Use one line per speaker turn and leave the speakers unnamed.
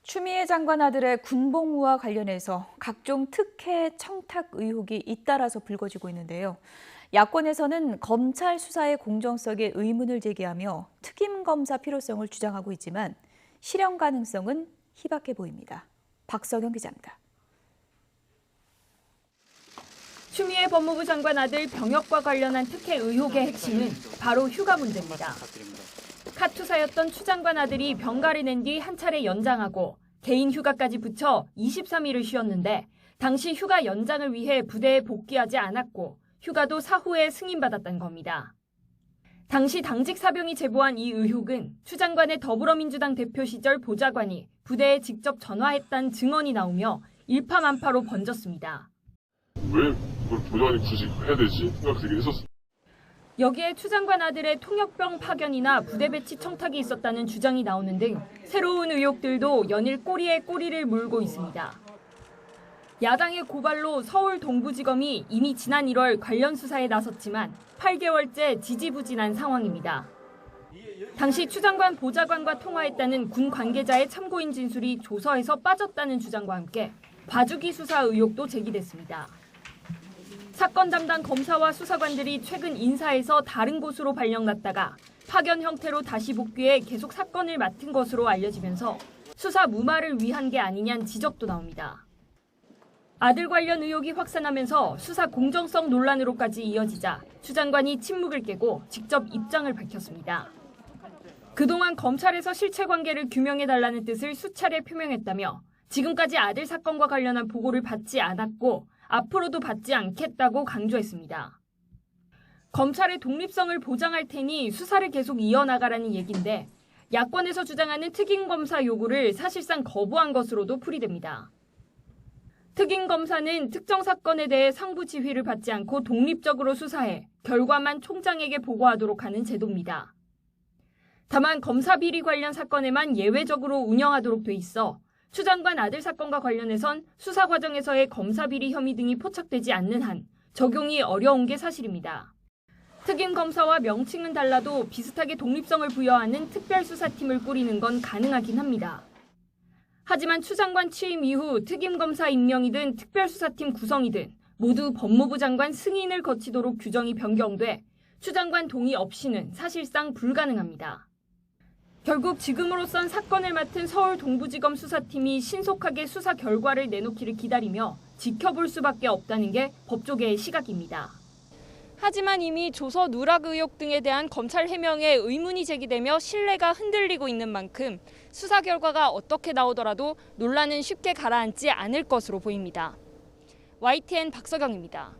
추미애 장관 아들의 군복무와 관련해서 각종 특혜 청탁 의혹이 잇따라서 불거지고 있는데요. 야권에서는 검찰 수사의 공정성에 의문을 제기하며 특임 검사 필요성을 주장하고 있지만 실현 가능성은 희박해 보입니다. 박석영 기자입니다.
추미애 법무부 장관 아들 병역과 관련한 특혜 의혹의 핵심은 바로 휴가 문제입니다. 카투사였던 추 장관 아들이 병가를 낸 뒤 한 차례 연장하고 개인 휴가까지 붙여 23일을 쉬었는데 당시 휴가 연장을 위해 부대에 복귀하지 않았고 휴가도 사후에 승인받았던 겁니다. 당시 당직 사병이 제보한 이 의혹은 추 장관의 더불어민주당 대표 시절 보좌관이 부대에 직접 전화했다는 증언이 나오며 일파만파로 번졌습니다.
왜 그걸 보좌관이 굳이 해야 되지? 생각 들긴 했었어.
여기에 추 장관 아들의 통역병 파견이나 부대 배치 청탁이 있었다는 주장이 나오는 등 새로운 의혹들도 연일 꼬리에 꼬리를 물고 있습니다. 야당의 고발로 서울 동부지검이 이미 지난 1월 관련 수사에 나섰지만 8개월째 지지부진한 상황입니다. 당시 추 장관 보좌관과 통화했다는 군 관계자의 참고인 진술이 조서에서 빠졌다는 주장과 함께 봐주기 수사 의혹도 제기됐습니다. 사건 담당 검사와 수사관들이 최근 인사에서 다른 곳으로 발령났다가 파견 형태로 다시 복귀해 계속 사건을 맡은 것으로 알려지면서 수사 무마를 위한 게 아니냐는 지적도 나옵니다. 아들 관련 의혹이 확산하면서 수사 공정성 논란으로까지 이어지자 추 장관이 침묵을 깨고 직접 입장을 밝혔습니다. 그동안 검찰에서 실체관계를 규명해달라는 뜻을 수차례 표명했다며 지금까지 아들 사건과 관련한 보고를 받지 않았고 앞으로도 받지 않겠다고 강조했습니다. 검찰의 독립성을 보장할 테니 수사를 계속 이어나가라는 얘기인데 야권에서 주장하는 특임검사 요구를 사실상 거부한 것으로도 풀이됩니다. 특임검사는 특정 사건에 대해 상부 지휘를 받지 않고 독립적으로 수사해 결과만 총장에게 보고하도록 하는 제도입니다. 다만 검사 비리 관련 사건에만 예외적으로 운영하도록 돼 있어 추 장관 아들 사건과 관련해선 수사 과정에서의 검사 비리 혐의 등이 포착되지 않는 한 적용이 어려운 게 사실입니다. 특임 검사와 명칭은 달라도 비슷하게 독립성을 부여하는 특별수사팀을 꾸리는 건 가능하긴 합니다. 하지만 추 장관 취임 이후 특임 검사 임명이든 특별수사팀 구성이든 모두 법무부 장관 승인을 거치도록 규정이 변경돼 추 장관 동의 없이는 사실상 불가능합니다. 결국 지금으로선 사건을 맡은 서울 동부지검 수사팀이 신속하게 수사 결과를 내놓기를 기다리며 지켜볼 수밖에 없다는 게 법조계의 시각입니다. 하지만 이미 조서 누락 의혹 등에 대한 검찰 해명에 의문이 제기되며 신뢰가 흔들리고 있는 만큼 수사 결과가 어떻게 나오더라도 논란은 쉽게 가라앉지 않을 것으로 보입니다. YTN 박석영입니다.